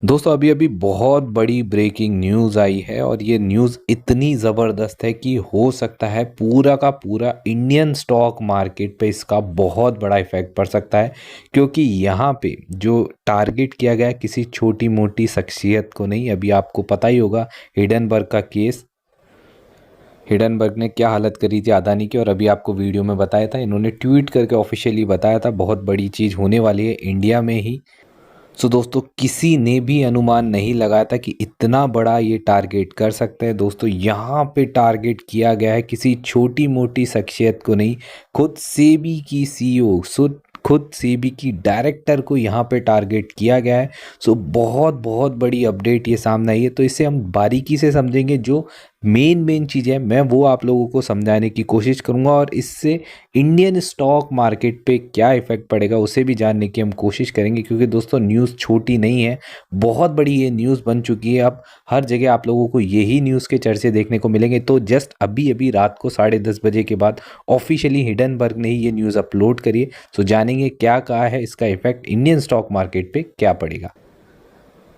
दोस्तों अभी अभी बहुत बड़ी ब्रेकिंग न्यूज़ आई है और ये न्यूज़ इतनी ज़बरदस्त है कि हो सकता है पूरा का पूरा इंडियन स्टॉक मार्केट पे इसका बहुत बड़ा इफेक्ट पड़ सकता है। क्योंकि यहाँ पे जो टारगेट किया गया है किसी छोटी मोटी शख्सियत को नहीं। अभी आपको पता ही होगा हिडनबर्ग का केस, हिडनबर्ग ने क्या हालत करी थी अदानी की। और अभी आपको वीडियो में बताया था, इन्होंने ट्वीट करके ऑफिशियली बताया था बहुत बड़ी चीज़ होने वाली है इंडिया में ही। सो दोस्तों किसी ने भी अनुमान नहीं लगाया था कि इतना बड़ा ये टारगेट कर सकते हैं। दोस्तों यहाँ पे टारगेट किया गया है किसी छोटी मोटी शख्सियत को नहीं, खुद सेबी की सीईओ, खुद सेबी की डायरेक्टर को यहाँ पे टारगेट किया गया है। सो बहुत बहुत बड़ी अपडेट ये सामने आई है, तो इसे हम बारीकी से समझेंगे। जो मेन चीज़ है मैं वो आप लोगों को समझाने की कोशिश करूँगा और इससे इंडियन स्टॉक मार्केट पे क्या इफेक्ट पड़ेगा उसे भी जानने की हम कोशिश करेंगे। क्योंकि दोस्तों न्यूज़ छोटी नहीं है, बहुत बड़ी ये न्यूज़ बन चुकी है। अब हर जगह आप लोगों को यही न्यूज़ के चर्चे देखने को मिलेंगे। तो जस्ट अभी अभी रात को 10:30 बजे के बाद ऑफिशियली हिडनबर्ग ने ही ये न्यूज़ अपलोड करी है। सो जानेंगे क्या कहा है, इसका इफेक्ट इंडियन स्टॉक मार्केट पे क्या पड़ेगा।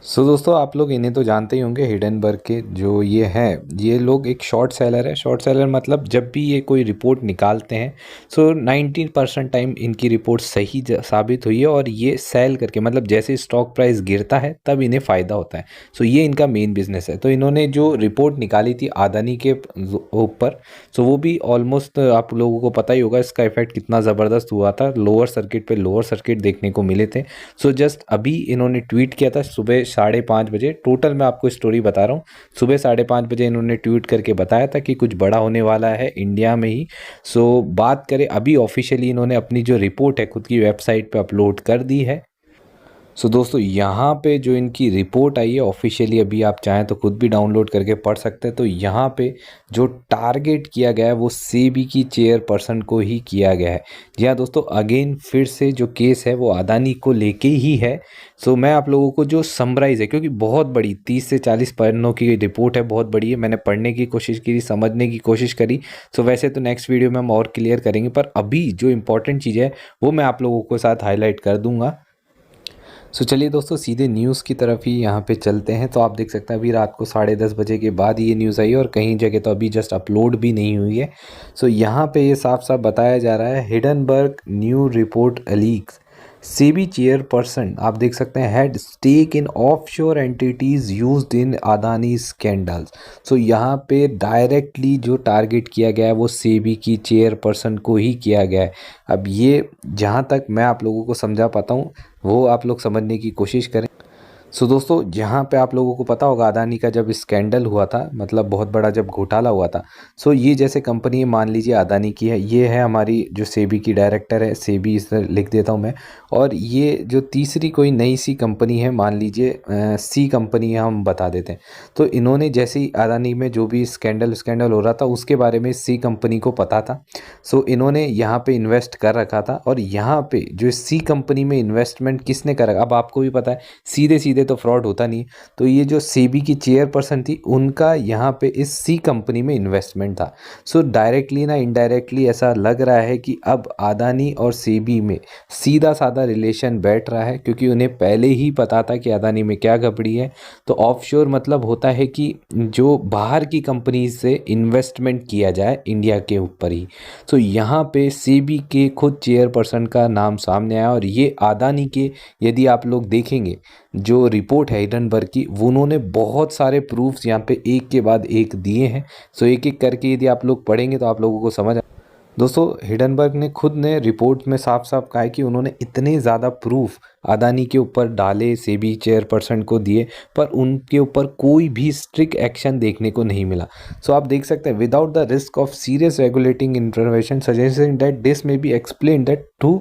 दोस्तों आप लोग इन्हें तो जानते ही होंगे, हिडनबर्ग के जो ये हैं, ये लोग एक शॉर्ट सेलर है। शॉर्ट सेलर मतलब जब भी ये कोई रिपोर्ट निकालते हैं 90% टाइम इनकी रिपोर्ट सही साबित हुई है और ये सेल करके, मतलब जैसे स्टॉक प्राइस गिरता है तब इन्हें फ़ायदा होता है। ये इनका मेन बिजनेस है। तो इन्होंने जो रिपोर्ट निकाली थी अदानी के ऊपर, वो भी ऑलमोस्ट आप लोगों को पता ही होगा इसका इफेक्ट कितना ज़बरदस्त हुआ था। लोअर सर्किट पे लोअर सर्किट देखने को मिले थे। जस्ट अभी इन्होंने ट्वीट किया था सुबह 5:30 बजे। टोटल मैं आपको स्टोरी बता रहा हूँ। सुबह 5:30 बजे इन्होंने ट्वीट करके बताया था कि कुछ बड़ा होने वाला है इंडिया में ही। बात करें अभी ऑफिशियली इन्होंने अपनी जो रिपोर्ट है खुद की वेबसाइट पे अपलोड कर दी है। दोस्तों यहाँ पे जो इनकी रिपोर्ट आई है ऑफिशियली, अभी आप चाहें तो खुद भी डाउनलोड करके पढ़ सकते हैं। तो यहाँ पे जो टारगेट किया गया है वो सेबी की चेयरपर्सन को ही किया गया है। जी हाँ दोस्तों, अगेन फिर से जो केस है वो अदानी को लेके ही है। मैं आप लोगों को जो समराइज़ है, क्योंकि बहुत बड़ी 30 से 40 पन्नों की रिपोर्ट है, बहुत बड़ी है। मैंने पढ़ने की कोशिश की, समझने की कोशिश करी। वैसे तो नेक्स्ट वीडियो में हम और क्लियर करेंगे, पर अभी जो इंपॉर्टेंट चीज़ है वो मैं आप लोगों के साथ हाईलाइट कर दूंगा। चलिए दोस्तों सीधे न्यूज़ की तरफ ही यहाँ पे चलते हैं। तो आप देख सकते हैं अभी रात को 10:30 बजे के बाद ये न्यूज़ आई है और कहीं जगह तो अभी जस्ट अपलोड भी नहीं हुई है। यहाँ पे ये साफ साफ बताया जा रहा है, Hindenburg new report leaks SEBI chairperson, आप देख सकते हैं, had stake in offshore entities used in Adani scandals. यहाँ पे डायरेक्टली जो टारगेट किया गया है वो सेबी की चेयरपर्सन को ही किया गया है। अब ये जहाँ तक मैं आप लोगों को समझा पाता हूँ वो आप लोग समझने की कोशिश करें। दोस्तों जहाँ पे आप लोगों को पता होगा अदानी का जब स्कैंडल हुआ था, मतलब बहुत बड़ा जब घोटाला हुआ था। ये जैसे कंपनी मान लीजिए अदानी की है, ये है हमारी जो सेबी की डायरेक्टर है, सेबी इस तरह लिख देता हूँ मैं। और ये जो तीसरी कोई नई सी कंपनी है, मान लीजिए सी कंपनी है, हम बता देते हैं। इन्होंने जैसे ही अदानी में जो भी स्कैंडल हो रहा था उसके बारे में सी कंपनी को पता था। इन्होंने यहाँ पे इन्वेस्ट कर रखा था। और यहाँ पे जो सी कंपनी में इन्वेस्टमेंट किसने करा, अब आपको भी पता है सीधे सीधे तो फ्रॉड होता नहीं। ये जो सेबी की चेयरपर्सन थी उनका यहाँ पे इस सी कंपनी में इन्वेस्टमेंट था। डायरेक्टली ना इनडायरेक्टली ऐसा लग रहा है कि अब अदानी और सेबी में सीधा साधा रिलेशन बैठ रहा है, क्योंकि उन्हें पहले ही पता था कि अदानी में क्या गड़बड़ी है। ऑफशोर मतलब होता है कि जो बाहर की कंपनी से इन्वेस्टमेंट किया जाए इंडिया के ऊपर ही। यहाँ पे सेबी के खुद चेयरपर्सन का नाम सामने आया। और ये अदानी के, यदि आप लोग देखेंगे जो रिपोर्ट है हिडनबर्ग की, वो उन्होंने बहुत सारे प्रूफ्स यहाँ पे एक के बाद एक दिए हैं। एक एक करके यदि आप लोग पढ़ेंगे तो आप लोगों को समझ दोस्तों हिडनबर्ग ने खुद ने रिपोर्ट में साफ साफ कहा है कि उन्होंने इतने ज़्यादा प्रूफ अदानी के ऊपर डाले, सेबी चेयरपर्सन को दिए, पर उनके ऊपर कोई भी स्ट्रिक्ट एक्शन देखने को नहीं मिला। आप देख सकते हैं, without the risk of serious regulating intervention suggestion that this में be explain that to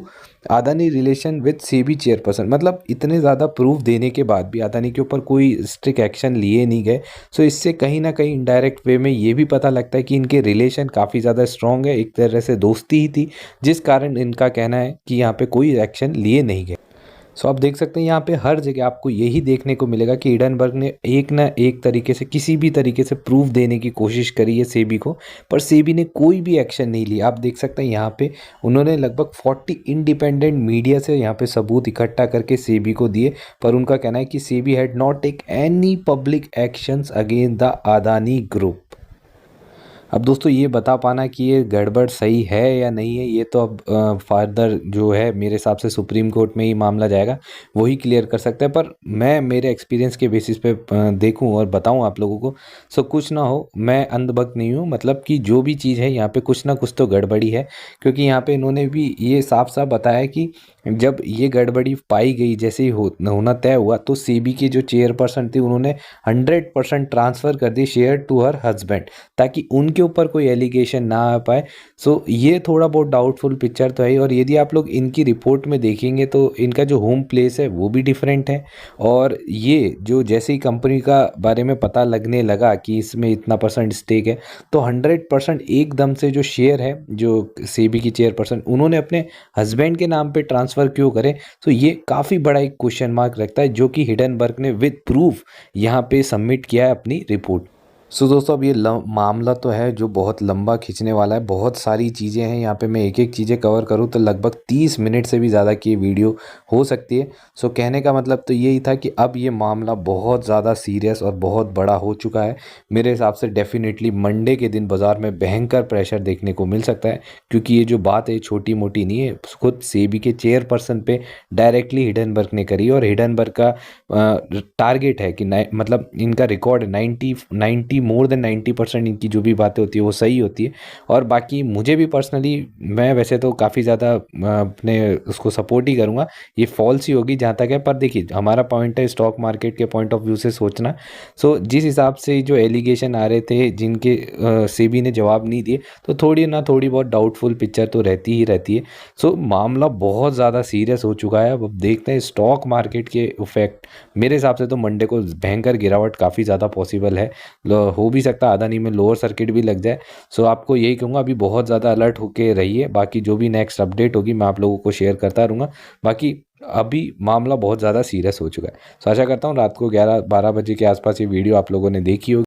Adani relation with SEBI chairperson, मतलब इतने ज़्यादा प्रूफ देने के बाद भी अदानी के ऊपर कोई स्ट्रिक्ट एक्शन लिए नहीं गए। इससे कहीं ना कहीं इनडायरेक्ट वे में ये भी पता लगता है कि इनके रिलेशन काफ़ी ज़्यादा स्ट्रॉन्ग है, एक तरह से दोस्ती ही थी, जिस कारण इनका कहना है कि यहाँ पे कोई एक्शन लिए नहीं गए। सो आप देख सकते हैं यहाँ पे हर जगह आपको यही देखने को मिलेगा कि हिडनबर्ग ने एक ना एक तरीके से किसी भी तरीके से प्रूफ देने की कोशिश करी है सेबी को, पर सेबी ने कोई भी एक्शन नहीं लिया। आप देख सकते हैं यहाँ पे उन्होंने लगभग 40 इंडिपेंडेंट मीडिया से यहाँ पे सबूत इकट्ठा करके सेबी को दिए, पर उनका कहना है कि SEBI had not take any public actions against the Adani group. अब दोस्तों ये बता पाना कि ये गड़बड़ सही है या नहीं है, ये तो अब फर्दर जो है मेरे हिसाब से सुप्रीम कोर्ट में ही मामला जाएगा, वही क्लियर कर सकता है। पर मैं मेरे एक्सपीरियंस के बेसिस पे देखूं और बताऊं आप लोगों को, सो कुछ ना हो, मैं अंधभक्त नहीं हूं, मतलब कि जो भी चीज़ है यहाँ पे कुछ ना कुछ तो गड़बड़ी है। क्योंकि यहाँ पे इन्होंने भी ये साफ साफ बताया कि जब ये गड़बड़ी पाई गई, जैसे ही होना तय हुआ, तो सेबी के जो चेयरपर्सन थी उन्होंने 100% ट्रांसफ़र कर दी शेयर टू हर हस्बैंड, ताकि उनके ऊपर कोई एलिगेशन ना आ पाए। सो ये थोड़ा बहुत डाउटफुल पिक्चर तो है। और यदि आप लोग इनकी रिपोर्ट में देखेंगे तो इनका जो होम प्लेस है वो भी डिफरेंट है। और ये जो जैसे ही कंपनी का बारे में पता लगने लगा कि इसमें इतना परसेंट स्टेक है, तो 100% एकदम से जो शेयर है, जो सेबी की चेयरपर्सन उन्होंने अपने हस्बैंड के नाम पे ट्रांसफ़र क्यों करें। तो ये काफ़ी बड़ा एक क्वेश्चन मार्क रखता है, जो कि हिडनबर्ग ने विद प्रूफ यहाँ पे सबमिट किया है अपनी रिपोर्ट। सो दोस्तों अब ये मामला तो है जो बहुत लंबा खींचने वाला है, बहुत सारी चीज़ें हैं यहाँ पे। मैं एक एक चीज़ें कवर करूँ तो लगभग 30 मिनट से भी ज़्यादा की वीडियो हो सकती है। सो कहने का मतलब तो यही था कि अब ये मामला बहुत ज़्यादा सीरियस और बहुत बड़ा हो चुका है। मेरे हिसाब से डेफिनेटली मंडे के दिन बाज़ार में भयंकर प्रेशर देखने को मिल सकता है, क्योंकि ये जो बात है छोटी मोटी नहीं है। खुद सेबी के चेयरपर्सन पे डायरेक्टली हिडनबर्ग ने करी, और हिडनबर्ग का टारगेट है कि मतलब इनका रिकॉर्ड 90 मोर देन 90% इनकी जो भी बातें होती है वो सही होती है। और बाकी मुझे भी पर्सनली, मैं वैसे तो काफ़ी ज़्यादा अपने उसको सपोर्ट ही करूँगा, ये फॉल्स ही होगी जहाँ तक है। पर देखिए हमारा पॉइंट है स्टॉक मार्केट के पॉइंट ऑफ व्यू से सोचना। सो जिस हिसाब से जो एलिगेशन आ रहे थे, जिनके सेबी ने जवाब नहीं दिए, तो थोड़ी ना थोड़ी बहुत डाउटफुल पिक्चर तो रहती ही रहती है। सो मामला बहुत ज़्यादा सीरियस हो चुका है। अब देखते हैं स्टॉक मार्केट के इफेक्ट। मेरे हिसाब से तो मंडे को भयंकर गिरावट काफ़ी ज़्यादा पॉसिबल है, हो भी सकता है अदानी में लोअर सर्किट भी लग जाए। सो आपको यही कहूँगा, अभी बहुत ज़्यादा अलर्ट होके रहिए। बाकी जो भी नेक्स्ट अपडेट होगी मैं आप लोगों को शेयर करता रहूँगा। बाकी अभी मामला बहुत ज़्यादा सीरियस हो चुका है। सो आशा करता हूँ रात को 11-12 बजे के आसपास ये वीडियो आप लोगों ने देखी होगी।